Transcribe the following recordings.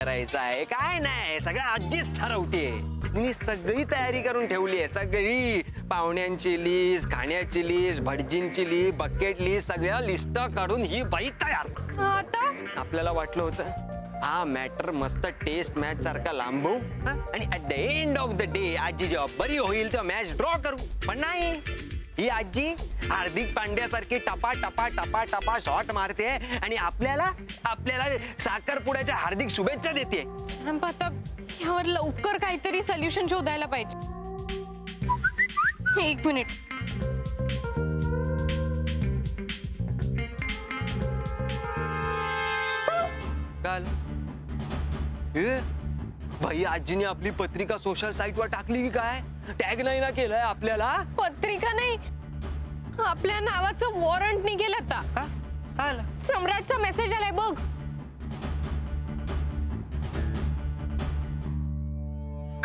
करायचं आहे काय नाही सगळं आजीच ठरवते. तिने सगळी तयारी करून ठेवली आहे. सगळी पाहुण्यांची लिस्ट, खाण्याची लिस्ट, भटजींची लिस्ट, बकेट लिस्ट, सगळ्या लिस्ट काढून ही बाई तयार. आता आपल्याला वाटलं होतं हा मॅटर मस्त टेस्ट मॅच सारखा लांबवू आणि at the end of the day आजी जेव्हा बरी होईल तेव्हा मॅच ड्रॉ करू. पण नाही, ही आजी हार्दिक पांड्यासारखी टपा टपा टपा टपा शॉट मारते आणि आपल्याला साखरपुड्याच्या हार्दिक शुभेच्छा देते. आता यावर लवकर काहीतरी सोल्युशन शोधायला पाहिजे. 1 मिनिट. काल भाई आजीने आपली पत्रिका सोशल साईट वर टाकली की काय? टॅग नाही ना केलंय आपल्याला? पत्रिका नाही, आपल्या नावाचं वॉरंट निघेल आता. काल सम्राटचा मेसेज आलाय बघ.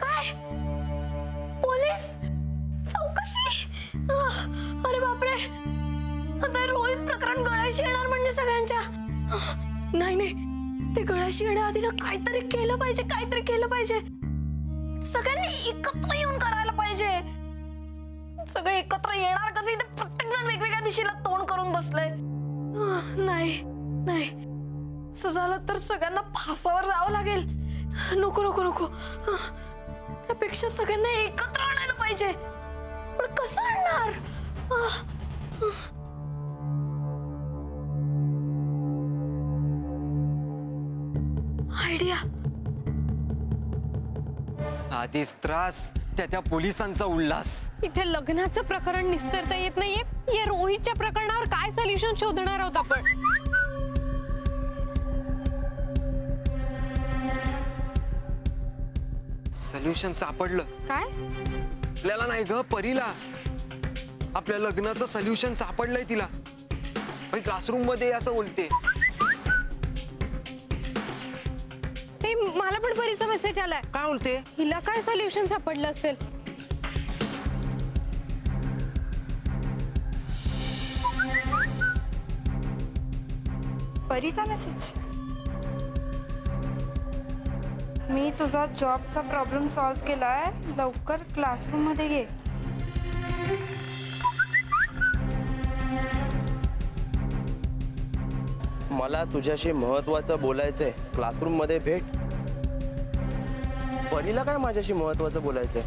काय? पोलीस चौकशी? अरे बापरे, आता रोहित प्रकरण गळाशी येणार म्हणजे सगळ्यांच्या. नाही नाही, ते गळाशी येण्याआधी ना काहीतरी केलं पाहिजे, काहीतरी केलं पाहिजे. सगळ्यांनी एकत्र येऊन करायला पाहिजे. सगळे एकत्र येणार कसे? इथे प्रत्येक जण वेगवेगळ्या दिशेला तोंड करून बसलंय. नाही नाही, असं झालं तर सगळ्यांना फासावर जावं लागेल. नको नको नको, त्यापेक्षा सगळ्यांना एकत्र आणायला पाहिजे. पण कसं आणणार? आयडिया. आधीच त्रास, त्या पोलिसांचा उल्हास. इथे लग्नाचं प्रकरण निस्तरता येत नाहीये, या रोहितच्या प्रकरणावर काय सोल्युशन शोधणार आहोत आपण? सोल्युशन सापडलं. काय? आपल्याला नाही ग, परीला. आपल्या लग्नाचं सोल्युशन सापडलंय तिला. क्लासरूम मध्ये असं बोलते. मला पण परीचा मेसेज आलाय. काय बोलते? हिला काय सोल्युशन सापडलं असेल? परीचा मेसेज. मी तुझा जॉबचा प्रॉब्लेम सॉल्व्ह केलाय, लवकर क्लासरूम मध्ये ये. मला तुझ्याशी महत्त्वाचं बोलायचंय, क्लासरूम मध्ये भेट. परीला काय माझ्याशी महत्त्वाचं बोलायचंय?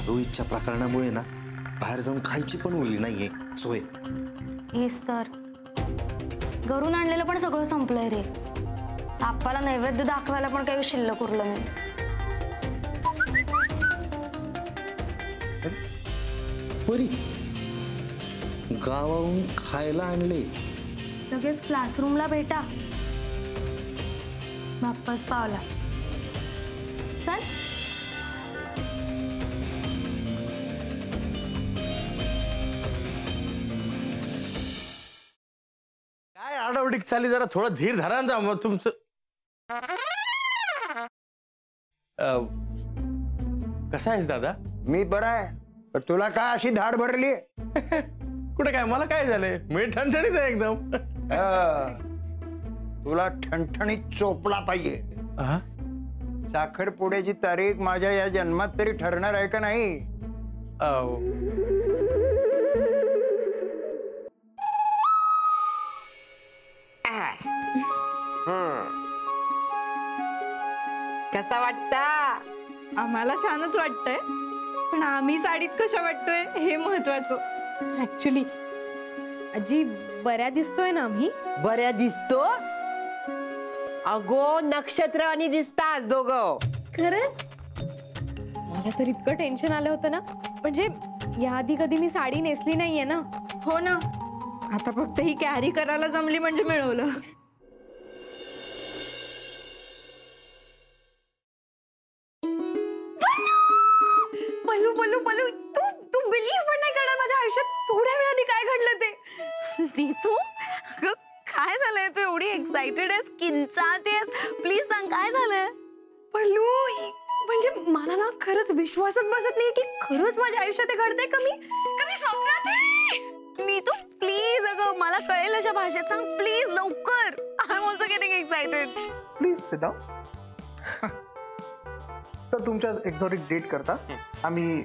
रोहितच्या प्रकरणामुळे ना बाहेर जाऊन खायची पण उरली नाहीये सोय. हेच तर, घरून आणलेलं पण सगळं संपलंय रे. आपल्याला नैवेद्य दाखवायला पण काही शिल्लक उरलं नाही. परी, गावाहून खायला आणले. लगेच क्लासरूमला भेटा. बाप्पाच पावला. चल. काय आडवडीक चाली, जरा थोडं धीर धरा ना मग तुमचं. कसा आहेस दादा? मी बरा आहे, पण तुला काय अशी धाड भरली? कुठे काय, मला काय झालंय? मी ठणठणीत आहे एकदम. तुला ठणठणीत चोपला पाहिजे. साखरपुड्याची तारीख माझ्या या जन्मात तरी ठरणार आहे का नाही? कसा वाटता? आम्हाला छानच वाटतंय, पण आम्ही साडीत कशा वाटतोय हे महत्वाचं. ऍक्च्युली आजी बऱ्या दिसतोय ना आम्ही? बऱ्या दिसतो अगो, नक्षत्र आणि दिसतास दोघं. खरंच? मला तर इतकं टेन्शन आलं होतं ना, म्हणजे याआधी कधी मी साडी नेसली नाहीये ना. हो ना, आता फक्त ही कॅरी करायला जमली म्हणजे मिळवलं. पल्लू पल्लू पल्लू, तू बिलीव्ह पण नाही करणार, माझ्या आयुष्यात थोड्या वेळाने काय घडलं ते. तू काय झालंय? तू एवढी एक्साइटेड आहेस, किंचाळतेस, प्लीज सांग काय झालंय? पल्लू, म्हणजे मला ना खरंच विश्वासच बसत नाही की खरंच माझ्या आयुष्यात घडतंय. कमी स्वप्नात आहे. नीतू प्लीज, अगं मला कळेल अशा भाषेत सांग प्लीज, लवकर. I am also getting excited. Please sit down. तर तुमच्या एक्झॉटिक डेट करता आम्ही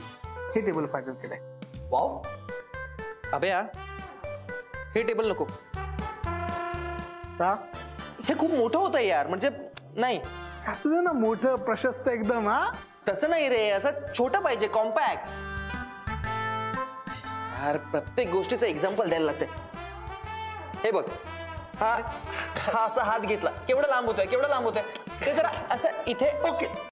हे टेबल फायनल केलंय. वाव अभ्या, हे टेबल नको. का हे खूप मोठं होतं यार, म्हणजे नाही असं दे ना, मोठं प्रशस्त एकदम. हा तसं नाही रे, असं छोटं पाहिजे, कॉम्पॅक्ट. यार प्रत्येक गोष्टीचं एक्झाम्पल द्यायला लागते. हे बघ, हा हा असा हात घेतला, केवढं लांब होतोय, केवढं लांब होतोय. ते जरा असं इथे. ओके